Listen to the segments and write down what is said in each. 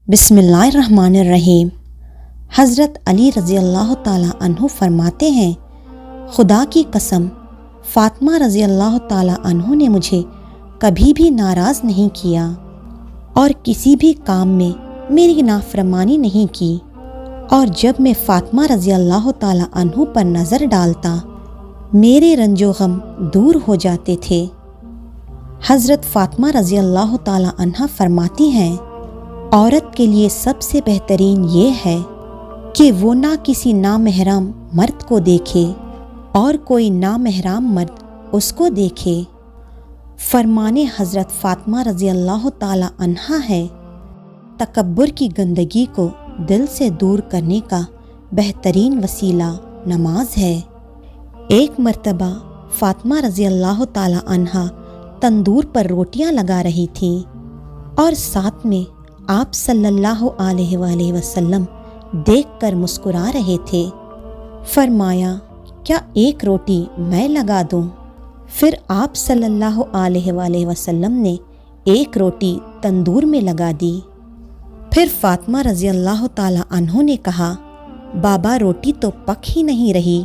बिस्मिल्लाहिर्रहमानिर्रहीम। हज़रत अली रज़ी अल्लाह ताला अन्हु फरमाते हैं, खुदा की कसम फ़ातिमा रज़ी अल्लाह ताला अन्हु ने मुझे कभी भी नाराज़ नहीं किया और किसी भी काम में मेरी नाफरमानी नहीं की, और जब मैं फ़ातिमा रज़ी अल्लाह ताला अन्हु पर नज़र डालता मेरे रंजो गम दूर हो जाते थे। हज़रत फ़ातिमा रज़ी अल्लाह ताला अन्हा फरमाती हैं, औरत के लिए सबसे बेहतरीन ये है कि वो ना किसी नामहराम मर्द को देखे और कोई नामहराम मर्द उसको देखे। फरमाने हज़रत फ़ातिमा रज़ी अल्लाह ताला अन्हा है, तकब्बुर की गंदगी को दिल से दूर करने का बेहतरीन वसीला नमाज है। एक मर्तबा फ़ातिमा रज़ी अल्लाह ताला अन्हा तंदूर पर रोटियां लगा रही थी और साथ में आप सल्लल्लाहु अलैहि वसल्लम देखकर मुस्कुरा रहे थे। फरमाया, क्या एक रोटी मैं लगा दूं? फिर आप सल्लल्लाहु अलैहि वसल्लम ने एक रोटी तंदूर में लगा दी। फिर फ़ातिमा रज़ी अल्लाह ताला अन्हु ने कहा, बाबा रोटी तो पक ही नहीं रही।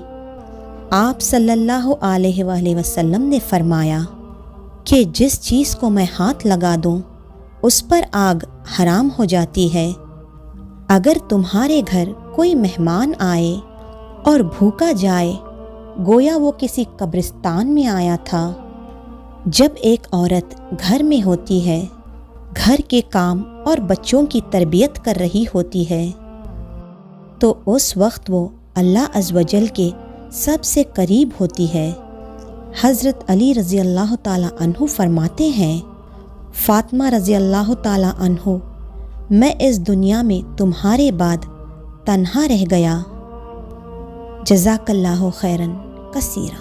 आप सल्लल्लाहु अलैहि वसल्लम ने फरमाया कि जिस चीज़ को मैं हाथ लगा दूं उस पर आग हराम हो जाती है। अगर तुम्हारे घर कोई मेहमान आए और भूखा जाए, गोया वो किसी कब्रिस्तान में आया था। जब एक औरत घर में होती है, घर के काम और बच्चों की तरबियत कर रही होती है, तो उस वक्त वो अल्लाह अज़्वजल के सबसे करीब होती है। हज़रत अली रज़ी अल्लाह ताला अन्हु फरमाते हैं, फ़ातिमा रज़ी अल्लाह ताला अन्हु, मैं इस दुनिया में तुम्हारे बाद तन्हा रह गया। जज़ाकल्लाहु खैरन कसीरा।